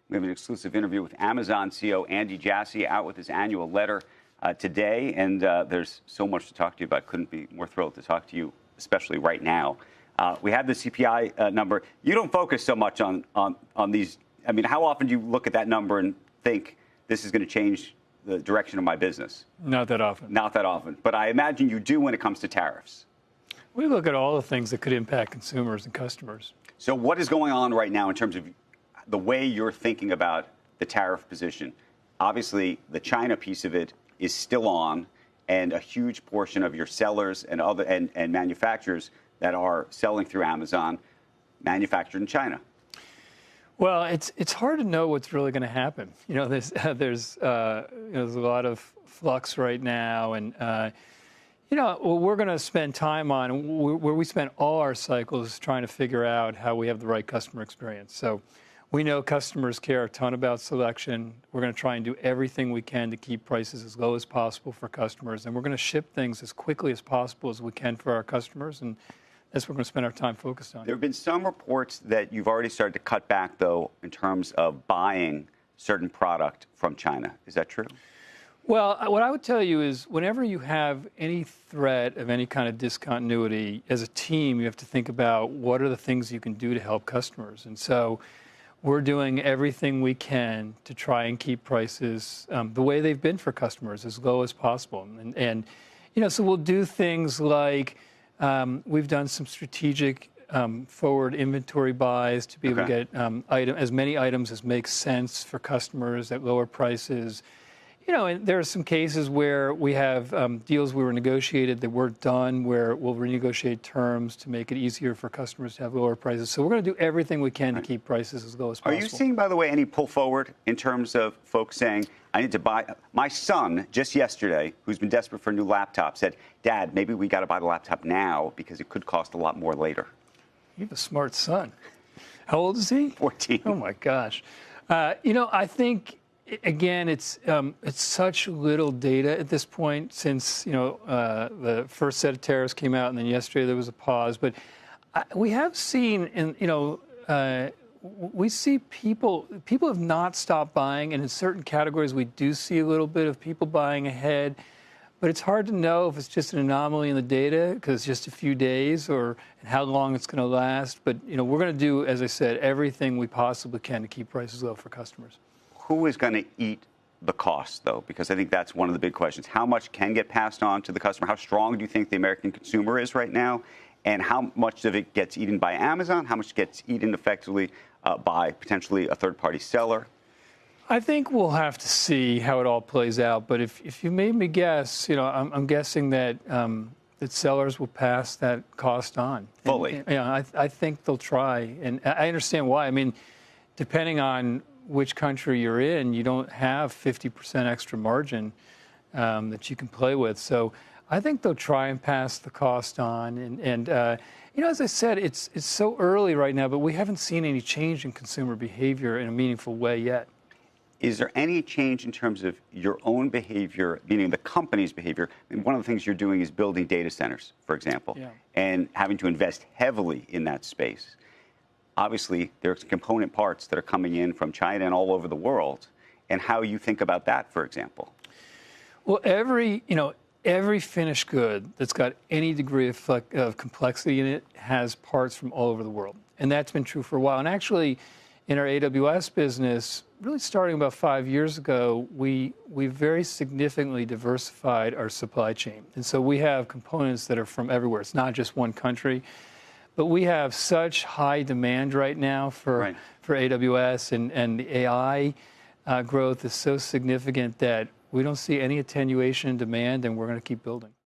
We have an exclusive interview with Amazon CEO Andy Jassy out with his annual letter today, and there's so much to talk to you about. Couldn't be more thrilled to talk to you, especially right now. We have the CPI number. You don't focus so much on these. I mean, how often do you look at that number and think this is going to change the direction of my business? Not that often. Not that often. But I imagine you do when it comes to tariffs. We look at all the things that could impact consumers and customers. So what is going on right now in terms of the way you're thinking about the tariff position? Obviously, the China piece of it is still on, and a huge portion of your sellers and other and manufacturers that are selling through Amazon manufactured in China. Well, it's hard to know what's really going to happen. You know, there's a lot of flux right now, and what we're going to spend time on, where we spend all our cycles, is trying to figure out how we have the right customer experience. So we know customers care a ton about selection. We're going to try and do everything we can to keep prices as low as possible for customers, and we're going to ship things as quickly as possible as we can for our customers, and that's what we're going to spend our time focused on. There have been some reports that you've already started to cut back, though, in terms of buying certain product from China. Is that true? Well, what I would tell you is whenever you have any threat of any kind of discontinuity, as a team, you have to think about what are the things you can do to help customers. And so we're doing everything we can to try and keep prices the way they've been for customers, as low as possible. And so we'll do things like we've done some strategic forward inventory buys to be able to get as many items as makes sense for customers at lower prices. And there are some cases where we have deals we were negotiated that weren't done, where we'll renegotiate terms to make it easier for customers to have lower prices. So we're going to do everything we can to keep prices as low as possible. Are you seeing, by the way, any pull forward in terms of folks saying, I need to buy? My son, just yesterday, who's been desperate for a new laptop, said, Dad, maybe we got to buy the laptop now because it could cost a lot more later. You have a smart son. How old is he? 14. Oh, my gosh. I think, again, it's such little data at this point since, the first set of tariffs came out, and then yesterday there was a pause. But we have seen, we see people have not stopped buying, and in certain categories we do see a little bit of people buying ahead. But it's hard to know if it's just an anomaly in the data because it's just a few days, or how long it's going to last. But we're going to do, as I said, everything we possibly can to keep prices low for customers. Who is going to eat the cost, though? Because I think that's one of the big questions. How much can get passed on to the customer? How strong do you think the American consumer is right now? And how much of it gets eaten by Amazon? How much gets eaten effectively by potentially a third-party seller? I think we'll have to see how it all plays out. But if you made me guess, I'm guessing that that sellers will pass that cost on. Fully. I think they'll try. And I understand why. I mean, depending on which country you're in, you don't have 50% extra margin that you can play with. So I think they'll try and pass the cost on. And as I said, it's so early right now, but we haven't seen any change in consumer behavior in a meaningful way yet. Is there any change in terms of your own behavior, meaning the company's behavior? And one of the things you're doing is building data centers, for example, and having to invest heavily in that space. Obviously, there's component parts that are coming in from China and all over the world, and how you think about that, for example. Well, every finished good that's got any degree of complexity in it has parts from all over the world, and that's been true for a while. And actually, in our AWS business, really starting about 5 years ago, we very significantly diversified our supply chain, and so we have components that are from everywhere. It's not just one country. But we have such high demand right now for AWS, and the AI growth is so significant that we don't see any attenuation in demand, and we're going to keep building.